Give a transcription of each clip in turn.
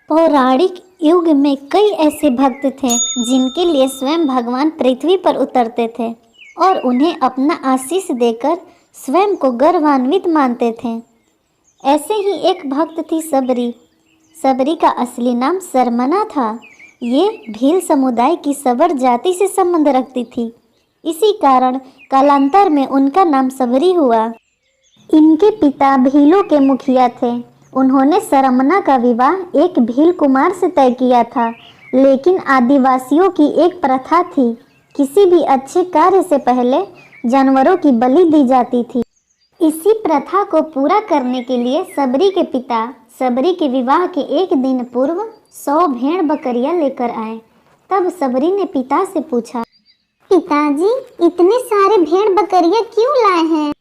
पौराणिक युग में कई ऐसे भक्त थे जिनके लिए स्वयं भगवान पृथ्वी पर उतरते थे और उन्हें अपना आशीष देकर स्वयं को गौरवान्वित मानते थे। ऐसे ही एक भक्त थी सबरी। सबरी का असली नाम सरमना था। ये भील समुदाय की सबर जाति से संबंध रखती थी। इसी कारण कालांतर में उनका नाम सबरी हुआ। इनके पिता भीलों के मुखिया थे। उन्होंने सरमना का विवाह एक भील कुमार से तय किया था, लेकिन आदिवासियों की एक प्रथा थी, किसी भी अच्छे कार्य से पहले जानवरों की बलि दी जाती थी। इसी प्रथा को पूरा करने के लिए सबरी के पिता सबरी के विवाह के एक दिन पूर्व 100 भेड़ बकरियां लेकर आए। तब सबरी ने पिता से पूछा, पिताजी, इतने सारे भेड़ बकरियां क्यों लाए हैं?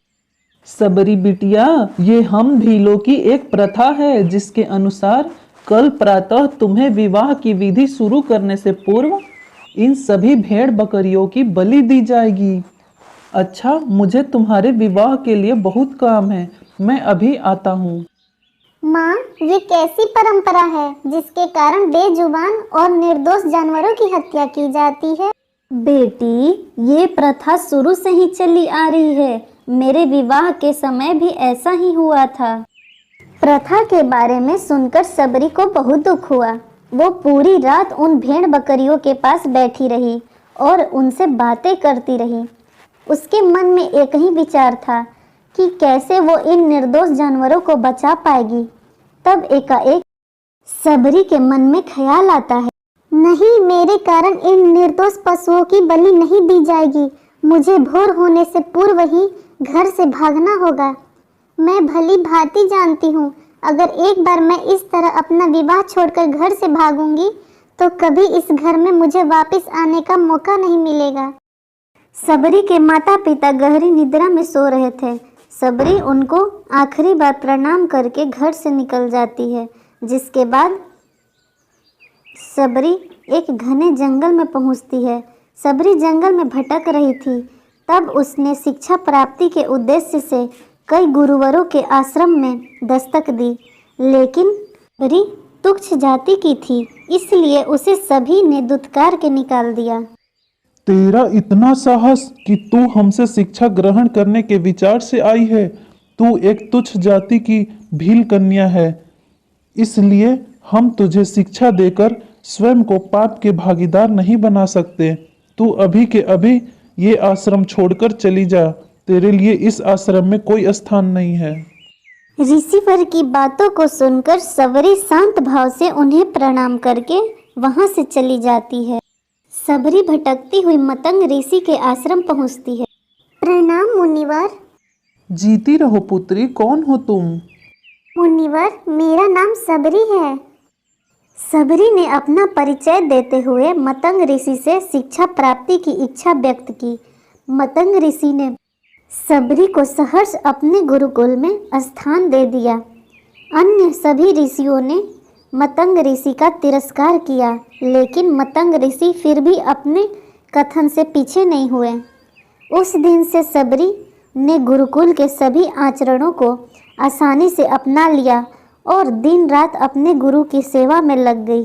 सबरी बिटिया, ये हम भीलों की एक प्रथा है जिसके अनुसार कल प्रातः तुम्हें विवाह की विधि शुरू करने से पूर्व इन सभी भेड़ बकरियों की बलि दी जाएगी। अच्छा, मुझे तुम्हारे विवाह के लिए बहुत काम है, मैं अभी आता हूँ। माँ, ये कैसी परंपरा है जिसके कारण बेजुबान और निर्दोष जानवरों की हत्या की जाती है? बेटी, ये प्रथा शुरू से ही चली आ रही है। मेरे विवाह के समय भी ऐसा ही हुआ था। प्रथा के बारे में सुनकर सबरी को बहुत दुख हुआ। वो पूरी रात उन भेड़ बकरियों के पास बैठी रही और उनसे बातें करती रही। उसके मन में एक ही विचार था कि कैसे वो इन निर्दोष जानवरों को बचा पाएगी। तब एकाएक सबरी के मन में ख्याल आता है, नहीं, मेरे कारण इन निर्दोष पशुओं की बलि नहीं दी जाएगी। मुझे भोर होने से पूर्व ही घर से भागना होगा। मैं भली भांति जानती हूँ, अगर एक बार मैं इस तरह अपना विवाह छोड़कर घर से भागूंगी तो कभी इस घर में मुझे वापस आने का मौका नहीं मिलेगा। सबरी के माता पिता गहरी निद्रा में सो रहे थे। सबरी उनको आखिरी बार प्रणाम करके घर से निकल जाती है, जिसके बाद सबरी एक घने जंगल में पहुंचती है। सबरी जंगल में भटक रही थी। तब उसने शिक्षा प्राप्ति के उद्देश्य से कई गुरुवरों के आश्रम में दस्तक दी, लेकिन सबरी तुच्छ जाति की थी, इसलिए उसे सभी ने दुत्कार के निकाल दिया। तेरा इतना साहस कि तू हमसे शिक्षा ग्रहण करने के विचार से आई है। तू एक तुच्छ जाति की भील कन्या है, इसलिए हम तुझे शिक्षा देकर स्वयं को पाप के भागीदार नहीं बना सकते। तू अभी के अभी ये आश्रम छोड़कर चली जा। तेरे लिए इस आश्रम में कोई स्थान नहीं है। ऋषिवर की बातों को सुनकर सबरी शांत भाव से उन्हें प्रणाम करके वहां से चली जाती है। सबरी भटकती हुई मतंग ऋषि के आश्रम पहुंचती है। प्रणाम मुनिवर। जीती रहो पुत्री, कौन हो तुम? मुनिवर, मेरा नाम सबरी है। सबरी ने अपना परिचय देते हुए मतंग ऋषि से शिक्षा प्राप्ति की इच्छा व्यक्त की। मतंग ऋषि ने सबरी को सहर्ष अपने गुरुकुल में स्थान दे दिया। अन्य सभी ऋषियों ने मतंग ऋषि का तिरस्कार किया, लेकिन मतंग ऋषि फिर भी अपने कथन से पीछे नहीं हुए। उस दिन से सबरी ने गुरुकुल के सभी आचरणों को आसानी से अपना लिया और दिन रात अपने गुरु की सेवा में लग गई।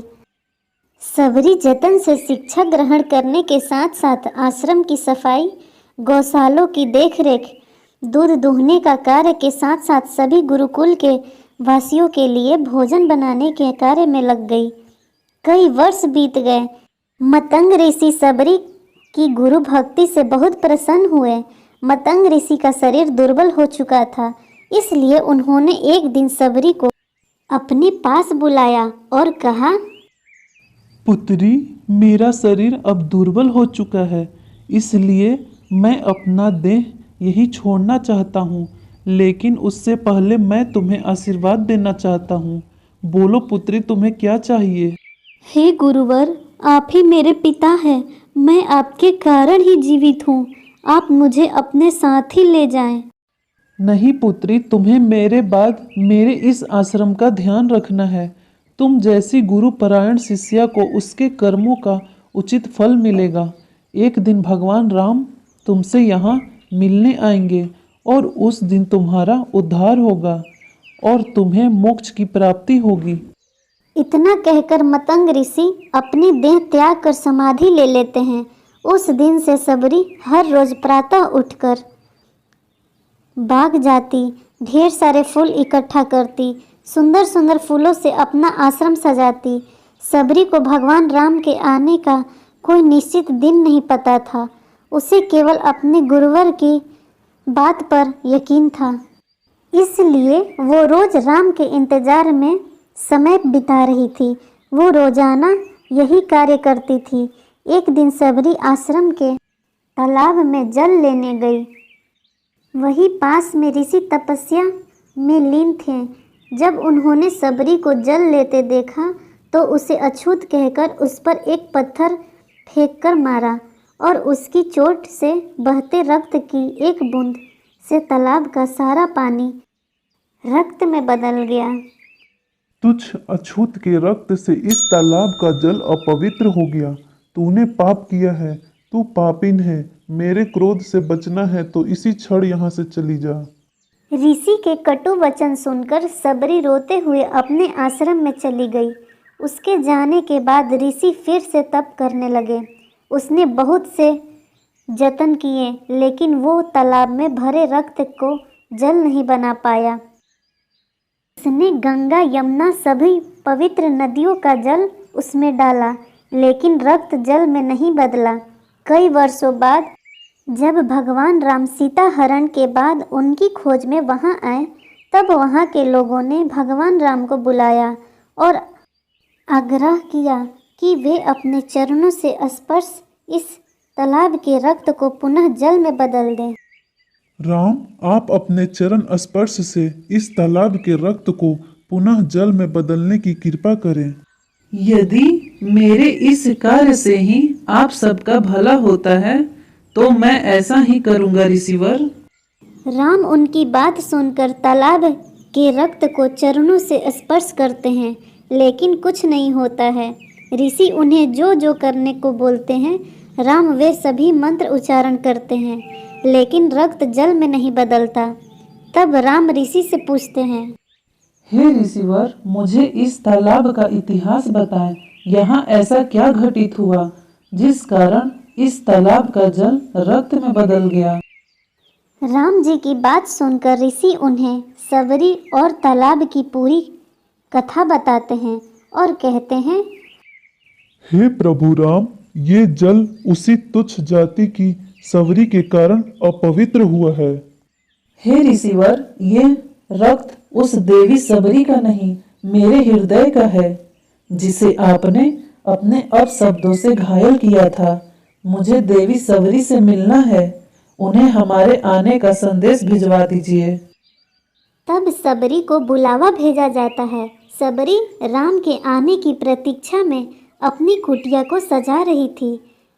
सबरी जतन से शिक्षा ग्रहण करने के साथ साथ आश्रम की सफाई, गौशालों की देखरेख, दूध दूहने का कार्य के साथ साथ सभी गुरुकुल के वासियों के लिए भोजन बनाने के कार्य में लग गई। कई वर्ष बीत गए। मतंग ऋषि सबरी की गुरु भक्ति से बहुत प्रसन्न हुए। मतंग ऋषि का शरीर दुर्बल हो चुका था, इसलिए उन्होंने एक दिन सबरी को अपने पास बुलाया और कहा, पुत्री, मेरा शरीर अब दुर्बल हो चुका है, इसलिए मैं अपना देह यही छोड़ना चाहता हूँ, लेकिन उससे पहले मैं तुम्हें आशीर्वाद देना चाहता हूँ। बोलो पुत्री, तुम्हें क्या चाहिए? हे गुरुवर, आप ही मेरे पिता हैं। मैं आपके कारण ही जीवित हूँ। आप मुझे अपने साथ ही ले जाएं। नहीं पुत्री, तुम्हें मेरे बाद मेरे इस आश्रम का ध्यान रखना है। तुम जैसी गुरुपरायण शिष्या को उसके कर्मों का उचित फल मिलेगा। एक दिन भगवान राम तुमसे यहाँ मिलने आएंगे और उस दिन तुम्हारा उद्धार होगा और तुम्हें मोक्ष की प्राप्ति होगी। इतना कहकर मतंग ऋषि अपनी देह त्याग कर समाधि ले लेते हैं। उस दिन से सबरी हर रोज प्रातः उठकर बाग जाती, ढेर सारे फूल इकट्ठा करती, सुंदर सुंदर फूलों से अपना आश्रम सजाती। सबरी को भगवान राम के आने का कोई निश्चित दिन नहीं पता था। उसे केवल अपने गुरुवर की बात पर यकीन था, इसलिए वो रोज राम के इंतजार में समय बिता रही थी। वो रोजाना यही कार्य करती थी। एक दिन सबरी आश्रम के तालाब में जल लेने गई। वही पास में ऋषि तपस्या में लीन थे। जब उन्होंने सबरी को जल लेते देखा तो उसे अछूत कहकर उस पर एक पत्थर फेंककर मारा और उसकी चोट से बहते रक्त की एक बूंद से तालाब का सारा पानी रक्त में बदल गया। तुच्छ अछूत के रक्त से इस तालाब का जल अपवित्र हो गया। तूने पाप किया है, तू पापिन है। मेरे क्रोध से बचना है तो इसी क्षण यहाँ से चली जा। ऋषि के कटु वचन सुनकर सबरी रोते हुए अपने आश्रम में चली गई। उसके जाने के बाद ऋषि फिर से तप करने लगे। उसने बहुत से जतन किए, लेकिन वो तालाब में भरे रक्त को जल नहीं बना पाया। उसने गंगा, यमुना सभी पवित्र नदियों का जल उसमें डाला, लेकिन रक्त जल में नहीं बदला। कई वर्षों बाद जब भगवान राम सीता हरण के बाद उनकी खोज में वहां आए, तब वहां के लोगों ने भगवान राम को बुलाया और आग्रह किया कि वे अपने चरणों से स्पर्श इस तालाब के रक्त को पुनः जल में बदल दें। राम, आप अपने चरण स्पर्श से इस तालाब के रक्त को पुनः जल में बदलने की कृपा करें। यदि मेरे इस कार्य से ही आप सबका भला होता है तो मैं ऐसा ही करूंगा ऋषिवर। राम उनकी बात सुनकर तालाब के रक्त को चरणों से स्पर्श करते हैं, लेकिन कुछ नहीं होता है। ऋषि उन्हें जो जो करने को बोलते हैं, राम वे सभी मंत्र उच्चारण करते हैं, लेकिन रक्त जल में नहीं बदलता। तब राम ऋषि से पूछते हैं, हे ऋषिवर, मुझे इस तालाब का इतिहास बताएं। यहाँ ऐसा क्या घटित हुआ जिस कारण इस तालाब का जल रक्त में बदल गया। राम जी की बात सुनकर ऋषि उन्हें सबरी और तालाब की पूरी कथा बताते हैं और कहते हैं, हे प्रभु राम, ये जल उसी तुच्छ जाति की सबरी के कारण अपवित्र हुआ है। हे ऋषिवर, ये रक्त उस देवी सबरी का नहीं, मेरे हृदय का है, जिसे आपने अपने अपशब्दों से घायल किया था। मुझे देवी सबरी से मिलना है। उन्हें हमारे आने का संदेश भिजवा दीजिए। तब सबरी को बुलावा भेजा जाता है। सबरी राम के आने की प्रतीक्षा में अपनी कुटिया को सजा रही थी।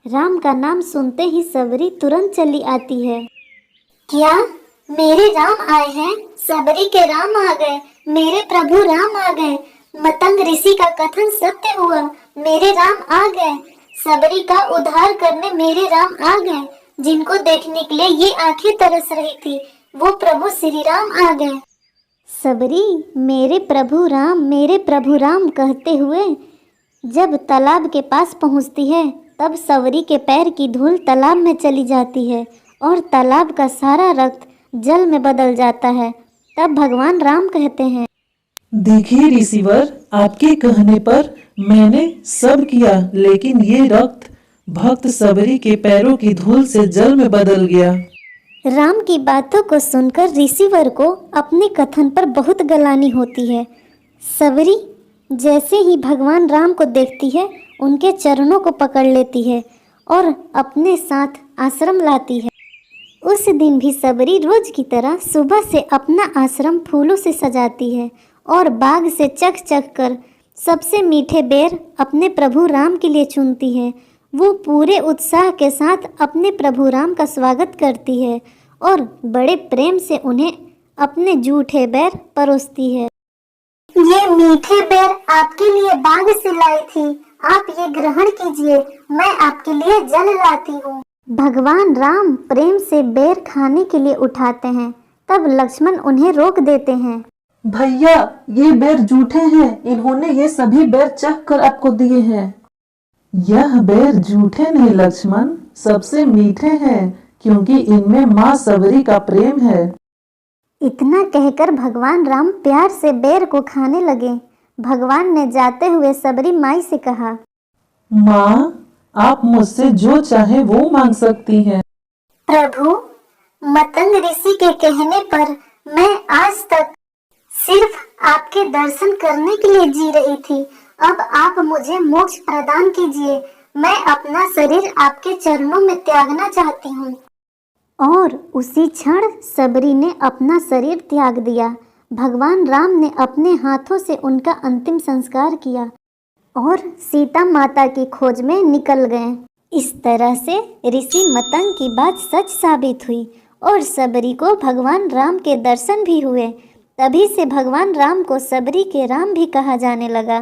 राम का नाम सुनते ही सबरी तुरंत चली आती है। क्या मेरे राम आए हैं? सबरी के राम आ गए, मेरे प्रभु राम आ गए। मतंग ऋषि का कथन सत्य हुआ, मेरे राम आ गए। सबरी का उद्धार करने मेरे राम आ गए। जिनको देखने के लिए ये आंखें तरस रही थी, वो प्रभु श्री राम आ गए। सबरी मेरे प्रभु राम कहते हुए जब तालाब के पास पहुंचती है, तब सबरी के पैर की धूल तालाब में चली जाती है और तालाब का सारा रक्त जल में बदल जाता है। तब भगवान राम कहते हैं, देखिए ऋषिवर, आपके कहने पर मैंने सब किया, लेकिन ये रक्त भक्त सबरी के पैरों की धूल से जल में बदल गया। राम की बातों को सुनकर ऋषिवर को अपने कथन पर बहुत गलानी होती है। सबरी जैसे ही भगवान राम को देखती है, उनके चरणों को पकड़ लेती है और अपने साथ आश्रम लाती है। उस दिन भी सबरी रोज की तरह सुबह से अपना आश्रम फूलों से सजाती है और बाग से चख चख कर सबसे मीठे बेर अपने प्रभु राम के लिए चुनती है। वो पूरे उत्साह के साथ अपने प्रभु राम का स्वागत करती है और बड़े प्रेम से उन्हें अपने जूठे बेर परोसती है। ये मीठे बेर आपके लिए बाग से लाई थी, आप ये ग्रहण कीजिए, मैं आपके लिए जल लाती हूँ। भगवान राम प्रेम से बेर खाने के लिए उठाते हैं, तब लक्ष्मण उन्हें रोक देते हैं। भैया, ये बेर जूठे हैं। इन्होंने ये सभी बेर चख कर आपको दिए हैं। यह बेर जूठे नहीं लक्ष्मण, सबसे मीठे हैं, क्योंकि इनमें माँ सबरी का प्रेम है। इतना कहकर भगवान राम प्यार से बेर को खाने लगे। भगवान ने जाते हुए सबरी माई से कहा, माँ, आप मुझसे जो चाहे वो मांग सकती हैं। प्रभु, मतंग ऋषि के कहने पर मैं आज तक सिर्फ आपके दर्शन करने के लिए जी रही थी। अब आप मुझे मोक्ष प्रदान कीजिए। मैं अपना शरीर आपके चरणों में त्यागना चाहती हूँ। और उसी क्षण सबरी ने अपना शरीर त्याग दिया। भगवान राम ने अपने हाथों से उनका अंतिम संस्कार किया और सीता माता की खोज में निकल गए। इस तरह से ऋषि मतंग की बात सच साबित हुई और सबरी को भगवान राम के दर्शन भी हुए। तभी से भगवान राम को सबरी के राम भी कहा जाने लगा।